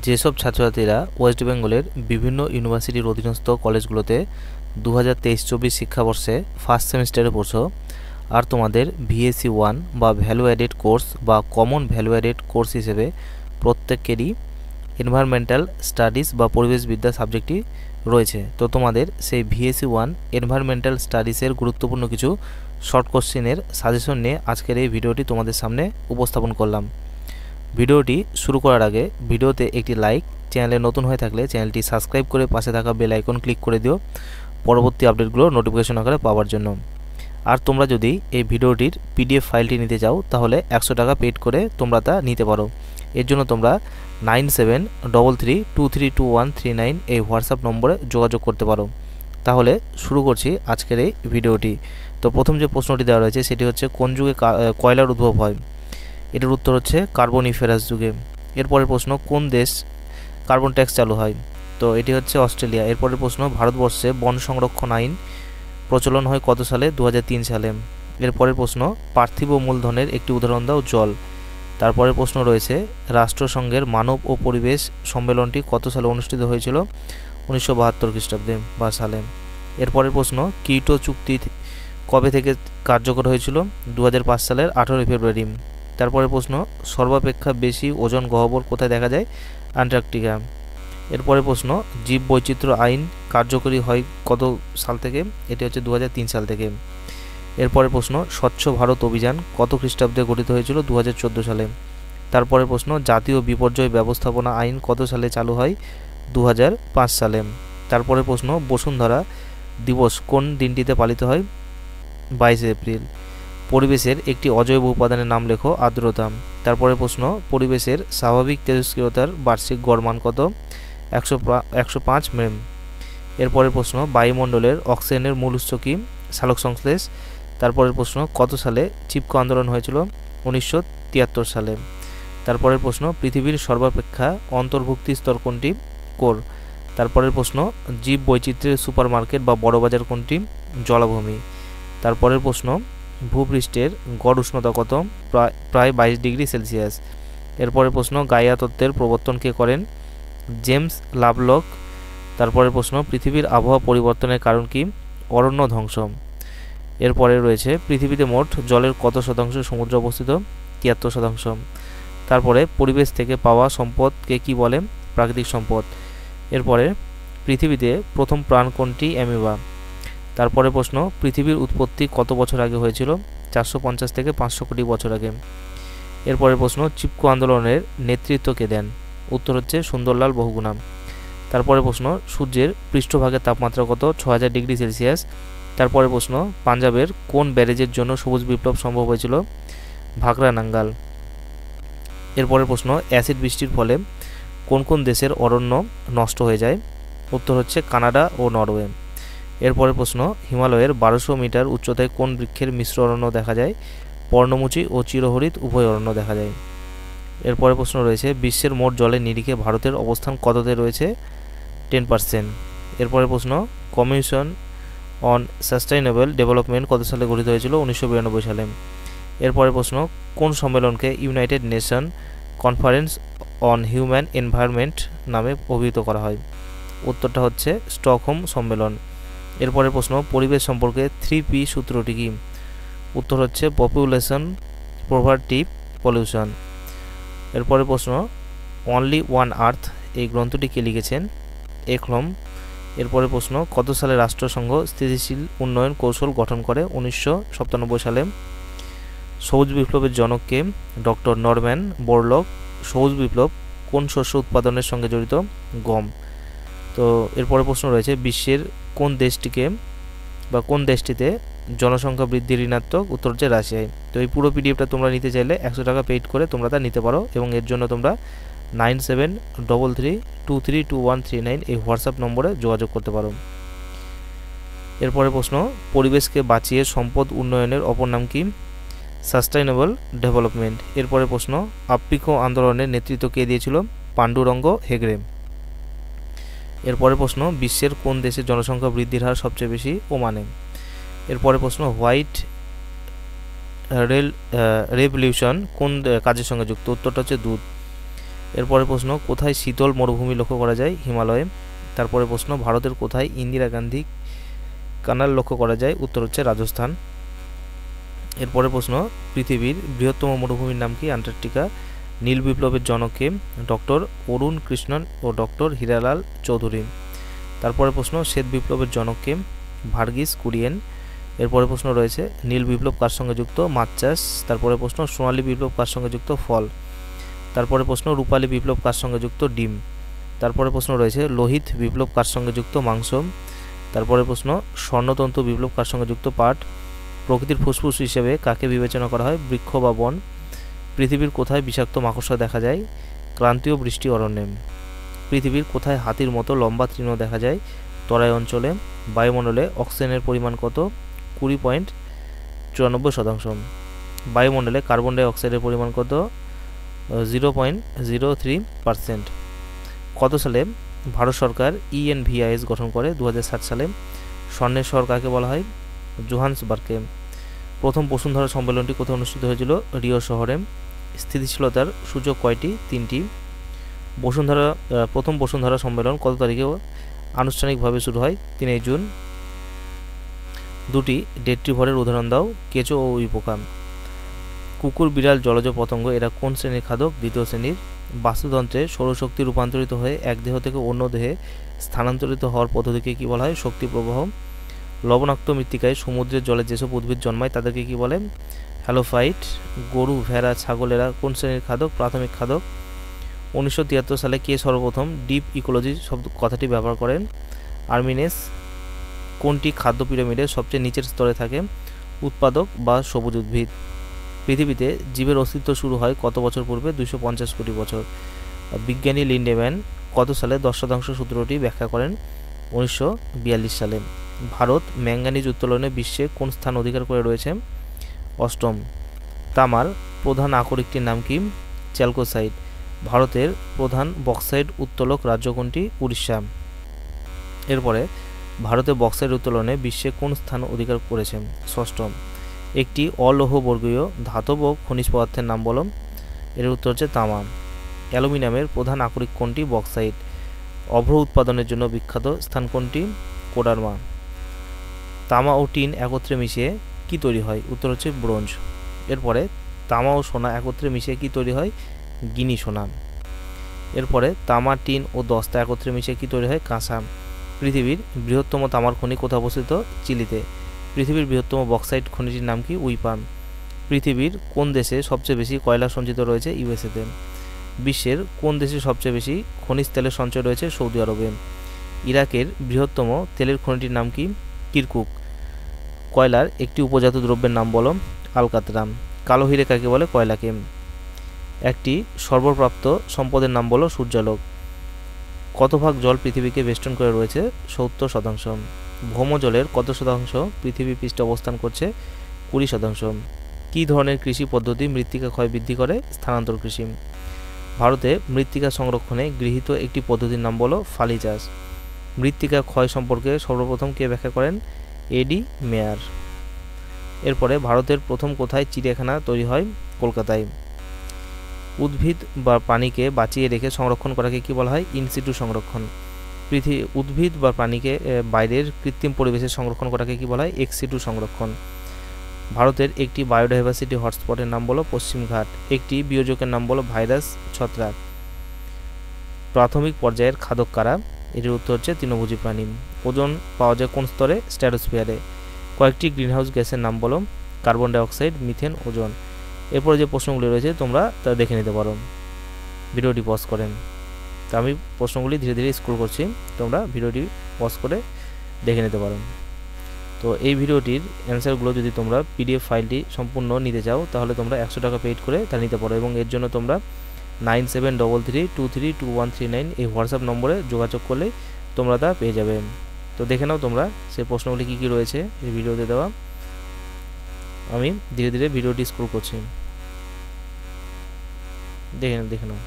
যেসব ছাত্রছাত্রীরা ওয়েস্ট বেঙ্গলের বিভিন্ন ইউনিভার্সিটির অধীনস্থ কলেজগুলোতে 2023-24 শিক্ষাবর্ষে ফার্স্ট সেমিস্টারে পড়ছো আর তোমাদের ভিএসসি 1 বা ভ্যালু অ্যাডেড কোর্স বা কমন ভ্যালু অ্যাডেড কোর্স হিসেবে প্রত্যেকেরই এনভায়রনমেন্টাল স্টাডিজ বা পরিবেশবিদ্যা সাবজেক্টটি রয়েছে। তো তোমাদের সেই ভিএসসি 1 এনভায়রনমেন্টাল স্টাডিজের গুরুত্বপূর্ণ কিছু শর্ট কোশ্চেনের সাজেশন নিয়ে আজকের এই ভিডিওটি তোমাদের সামনে উপস্থাপন করলাম। ভিডিওটি শুরু করার আগে ভিডিওতে একটি লাইক, চ্যানেলে নতুন হয়ে থাকলে চ্যানেলটি সাবস্ক্রাইব করে পাশে থাকা বেল আইকন ক্লিক করে দিও পরবর্তী আপডেটগুলো নোটিফিকেশন আকারে পাওয়ার জন্য। আর তোমরা যদি এই ভিডিওটির পিডিএফ ফাইলটি নিতে চাও তাহলে 100 টাকা পেড করে তোমরা তা নিতে পারো। এর জন্য তোমরা 9733232139 এই হোয়াটসঅ্যাপ নম্বরে যোগাযোগ করতে পারো। তাহলে শুরু করছি আজকের এই ভিডিওটি। তো প্রথম যে প্রশ্নটি দেওয়া রয়েছে সেটি হচ্ছে, কোন যুগে কয়লার উদ্ভব হয়? এটার উত্তর হচ্ছে কার্বনিফেরাস যুগে। এরপরের প্রশ্ন, কোন দেশ কার্বন ট্যাক্স চালু হয়? তো এটি হচ্ছে অস্ট্রেলিয়া। এরপরের প্রশ্ন, ভারতবর্ষে বন সংরক্ষণ আইন প্রচলন হয় কত সালে? 2003 সালে। এরপরের প্রশ্ন, পার্থিব মূলধনের একটি উদাহরণ দাও। জল। তারপরের প্রশ্ন রয়েছে, রাষ্ট্রসংঘের মানব ও পরিবেশ সম্মেলনটি কত সালে অনুষ্ঠিত হয়েছিল? 1972 খ্রিস্টাব্দে বা সালে। এরপরের প্রশ্ন, কিয়োটো চুক্তি কবে থেকে কার্যকর হয়েছিল? 2005 সালের 18 ফেব্রুয়ারি। তারপরের প্রশ্ন, সর্বাপেক্ষা বেশি ওজন গহ্বর কোথায় দেখা যায়? আন্টার্কটিকা। এরপরের প্রশ্ন, জীব বৈচিত্র্য আইন কার্যকরী হয় কত সাল থেকে? এটি হচ্ছে 2003 সাল থেকে। এরপরের প্রশ্ন, স্বচ্ছ ভারত অভিযান কত খ্রিস্টাব্দে গঠিত হয়েছিল? 2014 সালে। তারপরের প্রশ্ন, জাতীয় বিপর্যয় ব্যবস্থাপনা আইন কত সালে চালু হয়? 2005 সালে। তারপরের প্রশ্ন, বসুন্ধরা দিবস কোন দিনটিতে পালিত হয়? 22 এপ্রিল। পরিবেশের একটি অজৈব উপাদানের নাম লেখো। আর্দ্রতা। তারপরের প্রশ্ন, পরিবেশের স্বাভাবিক তেজস্ক্রিয়তার বার্ষিক গড় মান কত? 105 মেম। এরপরের প্রশ্ন, বায়ুমণ্ডলের অক্সিজেনের মূল উৎস কী? সালোকসংশ্লেষ। তারপরের প্রশ্ন, কত সালে চিপকো আন্দোলন হয়েছিল? 1973 সালে। তারপরের প্রশ্ন, পৃথিবীর সর্বাপেক্ষা অন্তর্ভুক্তি স্তর কোনটি? কোর। তারপরের প্রশ্ন, জীব বৈচিত্র্যের সুপারমার্কেট বা বড় বাজার কোনটি? জলাভূমি। তারপরের প্রশ্ন, ভূপৃষ্ঠের গড় উষ্ণতা কত? প্রায় 22 ডিগ্রি সেলসিয়াস। এরপরের প্রশ্ন, গাইয়া তত্ত্বের প্রবর্তন কে করেন? James love lock. তারপরের প্রশ্ন, পৃথিবীর আবহাওয়া পরিবর্তনের কারণ কি? অরণ্য ধ্বংস। এরপরে রয়েছে, পৃথিবীতে মোট জলের কত শতাংশ সমুদ্রে অবস্থিত? 73%। তারপরে, পরিবেশ থেকে পাওয়া সম্পদকে কি বলে? প্রাকৃতিক সম্পদ। এরপরে, পৃথিবীতে প্রথম প্রাণ কোনটি? অ্যামিবা। তারপরে প্রশ্ন, পৃথিবীর উৎপত্তি কত বছর আগে হয়েছিল? 450 থেকে 500 কোটি বছর আগে। এরপরের প্রশ্ন, চিপকো আন্দোলনের নেতৃত্ব কে দেন? উত্তর হচ্ছে সুন্দরলাল বহুগুণা। তারপরে প্রশ্ন, সূর্যের পৃষ্ঠভাগের তাপমাত্রা কত? 6000 ডিগ্রি সেলসিয়াস। তারপরে প্রশ্ন, পাঞ্জাবের কোন ব্যারেজের জন্য সবুজ বিপ্লব সম্ভব হয়েছিল? ভাকরা নাঙ্গাল। এরপরের প্রশ্ন, অ্যাসিড বৃষ্টির ফলে কোন কোন দেশের অরণ্য নষ্ট হয়ে যায়? উত্তর হচ্ছে কানাডা ও নরওয়ে। এরপরের প্রশ্ন, হিমালয়ের 1200 মিটার উচ্চতায় কোন বৃক্ষের মিশ্র অরণ্য দেখা যায়? পর্ণমোচী ও চিরহরিৎ উভয় অরণ্য দেখা যায়। এরপরের প্রশ্ন রয়েছে, বিশ্বের মোট জলের নিরিখে ভারতের অবস্থান কততে রয়েছে? 10%। এরপরের প্রশ্ন, কমিশন অন সাস্টেইনেবল ডেভেলপমেন্ট কত সালে গঠিত হয়েছিল? 1992 সালে। এরপরের প্রশ্ন, কোন সম্মেলনকে United Nation Conference on Human Environment নামে অভিহিত করা হয়? উত্তরটা হচ্ছে স্টকহোম সম্মেলন। এরপরের প্রশ্ন, পরিবেশ সম্পর্কে 3P সূত্রটি কি? উত্তর হচ্ছে পপুলেশন, পভার্টি, পলিউশন। এরপরের প্রশ্ন, অনলি ওয়ান আর্থ এই গ্রন্থটি কে লিখেছেন? একলম। এরপরের প্রশ্ন, কত সালে রাষ্ট্রসংঘ স্থিতিশীল উন্নয়ন কৌশল গঠন করে? 1997 সালে। সবুজ বিপ্লবের জনক কে? Doctor Norman Borlaug. সবুজ বিপ্লব কোন শস্য উৎপাদনের সঙ্গে জড়িত? গম। তো এরপরে প্রশ্ন রয়েছে, বিশ্বের কোন দেশটিকে বা কোন দেশটিতে জনসংখ্যা বৃদ্ধি ঋণাত্মক? উত্তর হচ্ছে রাশিয়ায়। তো এই পুরো পিডিএফটা তোমরা নিতে চাইলে 100 টাকা পেইড করে তোমরা তা নিতে পারো এবং এর জন্য তোমরা 9733232139 এই হোয়াটসঅ্যাপ নম্বরে যোগাযোগ করতে পারো। এরপরে প্রশ্ন, পরিবেশকে বাঁচিয়ে সম্পদ উন্নয়নের অপর নাম কি? Sustainable development. এরপরে প্রশ্ন, আপ্পিকো আন্দোলনের নেতৃত্ব কে দিয়েছিল? পাণ্ডুরঙ্গ হেগড়ে। এরপরে প্রশ্ন, বিশ্বের কোন দেশের জনসংখ্যা বৃদ্ধির হার সবচেয়ে বেশি? ওমানে। এরপরে প্রশ্ন, হোয়াইট রেভলিউশন কোন কাজের সঙ্গে যুক্ত? উত্তরটা হচ্ছে দুধ। এরপরে প্রশ্ন, কোথায় শীতল মরুভূমি লক্ষ্য করা যায়? হিমালয়ে। তারপরে প্রশ্ন, ভারতের কোথায় ইন্দিরা গান্ধী কানাল লক্ষ্য করা যায়? উত্তর হচ্ছে রাজস্থান। এরপরে প্রশ্ন, পৃথিবীর বৃহত্তম মরুভূমির নাম কি? আন্টার্কটিকা। নীল বিপ্লবের জনক কে? ডক্টর অরুণ কৃষ্ণন ও ডক্টর হীরালাল চৌধুরী। তারপরে প্রশ্ন, শ্বেত বিপ্লবের জনক কে? ভার্গিস কুরিয়েন। এরপরে প্রশ্ন রয়েছে, নীল বিপ্লব কার সঙ্গে যুক্ত? মাছ চাষ। তারপরে প্রশ্ন, সোনালী বিপ্লব কার সঙ্গে যুক্ত? ফল। তারপরে প্রশ্ন, রূপালী বিপ্লব কার সঙ্গে যুক্ত? ডিম। তারপরে প্রশ্ন রয়েছে, লোহিত বিপ্লব কার সঙ্গে যুক্ত? মাংস। তারপরে প্রশ্ন, স্বর্ণতন্ত্র বিপ্লব কার সঙ্গে যুক্ত? পাট। প্রকৃতির ফুসফুস হিসেবে কাকে বিবেচনা করা হয়? বৃক্ষ বা বন। পৃথিবীর কোথায় বিষাক্ত মাকড়সা দেখা যায়? ক্রান্তীয় বৃষ্টি অরণ্যে। পৃথিবীর কোথায় হাতির মতো লম্বা তৃণ দেখা যায়? তরাই অঞ্চলে। বায়ুমণ্ডলে অক্সিজেনের পরিমাণ কত? 20.94%। বায়ুমণ্ডলে কার্বন ডাই অক্সাইডের পরিমাণ কত? 0.03%। কত সালে ভারত সরকার ENVIS গঠন করে? 2007 সালে। স্বর্ণের শহর কাকে বলা হয়? জোহান্সবার্গে। প্রথম বসুন্ধরা সম্মেলনটি কোথায় অনুষ্ঠিত হয়েছিল? রিও শহরে। স্থিতিশীলতার সূচক কয়টি? 3টি। প্রথম বসুন্ধরা সম্মেলন কত তারিখে আনুষ্ঠানিকভাবে শুরু হয়? 3 জুন। দুটি ডেট্রিভরের উদাহরণ দাও। কেঁচো ও উইপোকা। কুকুর, বিড়াল, জলজ পতঙ্গ এরা কোন শ্রেণীর খাদক? দ্বিতীয় শ্রেণীর। বাস্তুতন্ত্রে সৌরশক্তি রূপান্তরিত হয়ে এক দেহ থেকে অন্য দেহে স্থানান্তরিত হওয়ার পদ্ধতিকে কী বলা হয়? শক্তি প্রবাহ। লবণাক্ত মৃত্তিকায় সমুদ্রের জলে যেসব উদ্ভিদ জন্মায় তাদেরকে কী বলে? হ্যালোফাইট। গরু, ভেড়া, ছাগল এরা কোন শ্রেণীর খাদক? প্রাথমিক খাদক। 1973 সালে কে সর্বপ্রথম ডিপ ইকোলজি শব্দ কথাটি ব্যবহার করেন? আর্মিনেস। কোনটি খাদ্য পিরামিডের সবচেয়ে নিচের স্তরে থাকে? উৎপাদক বা সবুজ উদ্ভিদ। পৃথিবীতে জীবের অস্তিত্ব শুরু হয় কত বছর পূর্বে? 250 কোটি বছর। বিজ্ঞানী লিন্ডেম্যান কত সালে 10% সূত্রটি ব্যাখ্যা করেন? 1942 সালে। ভারত ম্যাঙ্গানিজ উত্তোলনে বিশ্বে কোন স্থান অধিকার করে রয়েছে? 8ম। তামার প্রধান আকরিকটির নাম কি? চ্যালকোসাইট। ভারতের প্রধান বক্সাইট উত্তোলক রাজ্য কোনটি? উড়িষ্যা। এরপরে, ভারতে বক্সাইট উত্তোলনে বিশ্বে কোন স্থান অধিকার করেছে? 6ম। একটি অলৌহবর্গীয় ধাতব খনিজ পদার্থের নাম বলো। এর উত্তর হচ্ছে তামা। অ্যালুমিনিয়ামের প্রধান আকরিক কোনটি? বক্সাইট। অভ্র উৎপাদনের জন্য বিখ্যাত স্থান কোনটি? কোডারমা। তামা ও টিন একত্রে মিশিয়ে কি তৈরি হয়? উত্তর হচ্ছে ব্রোঞ্জ। এরপরে, তামা ও সোনা একত্রে মিশিয়ে কি তৈরি হয়? গিনি সোনা। এরপরে, তামা, টিন ও দস্তা একত্রে মিশিয়ে কি তৈরি হয়? কাঁসা। পৃথিবীর বৃহত্তম তামার খনি কোথায় অবস্থিত? চিলিতে। পৃথিবীর বৃহত্তম বক্সাইট খনিটির নাম কি? উইপাম। পৃথিবীর কোন দেশে সবচেয়ে বেশি কয়লা সঞ্চিত রয়েছে? ইউএসএতে। বিশ্বের কোন দেশে সবচেয়ে বেশি খনিজ তেলের সঞ্চয় রয়েছে? সৌদি আরবে। ইরাকের বৃহত্তম তেলের খনিটির নাম কি? কিরকুক। কয়লার একটি উপজাত দ্রব্যের নাম বলো। আলকাতরাম। কালো হিরে কাকে বলে? কয়লাকে। একটি সর্বপ্রাপ্ত সম্পদের নাম বলো। সূর্যালোক। কত ভাগ জল পৃথিবীকে বেষ্টন করে রয়েছে? 70%। ভৌমজলের কত শতাংশ পৃথিবী পৃষ্ঠে অবস্থান করছে? 20%। কী ধরনের কৃষি পদ্ধতি মৃত্তিকা ক্ষয় বৃদ্ধি করে? স্থানান্তর কৃষি। ভারতে মৃত্তিকা সংরক্ষণে গৃহীত একটি পদ্ধতির নাম বলো। ফালি চাষ। মৃত্তিকা ক্ষয় সম্পর্কে সর্বপ্রথম কে ব্যাখ্যা করেন? এডি মেয়ার। এরপরে, ভারতের প্রথম কোথায় চিড়িয়াখানা তৈরি হয়? কলকাতায়। উদ্ভিদ বা প্রাণীকে বাঁচিয়ে রেখে সংরক্ষণ করাকে কি বলা হয়? ইনসিটু সংরক্ষণ। উদ্ভিদ বা প্রাণীকে বাইরের কৃত্রিম পরিবেশে সংরক্ষণ করাকে কি বলা হয়? এক্সিটু সংরক্ষণ। ভারতের একটি বায়োডাইভার্সিটি হটস্পটের নাম বলো। পশ্চিমঘাট। একটি বিয়োজকের নাম বলো। ভাইরাস, ছত্রাক। প্রাথমিক পর্যায়ের খাদক কারা? এটির উত্তর হচ্ছে তৃণভোজী প্রাণী। ওজন পাওয়া যায় কোন স্তরে? স্ট্র্যাটোস্ফিয়ারে। কয়েকটি গ্রিনহাউস গ্যাসের নাম বলো। Carbon dioxide, methane, ozone. এরপরে যে প্রশ্নগুলি রয়েছে তোমরা তা দেখে নিতে পারো ভিডিওটি পজ করেন। তো আমি প্রশ্নগুলি ধীরে ধীরে স্ক্রল করছি, তোমরা ভিডিওটি পজ করে দেখে নিতে পারো। তো এই ভিডিওটির অ্যান্সারগুলো যদি তোমরা পিডিএফ ফাইলটি সম্পূর্ণ নিতে চাও তাহলে তোমরা 100 টাকা পেইড করে তা নিতে পারো, এবং এর জন্য তোমরা 9733232139 এই হোয়াটসঅ্যাপ নম্বরে যোগাযোগ করলে তোমরা তা পেয়ে যাবে। তো দেখে নাও তোমরা সেই প্রশ্নগুলি কী কী রয়েছে এই ভিডিওতে দেওয়া। আমি ধীরে ধীরে ভিডিওটি স্ক্রল করছি, দেখে নাও।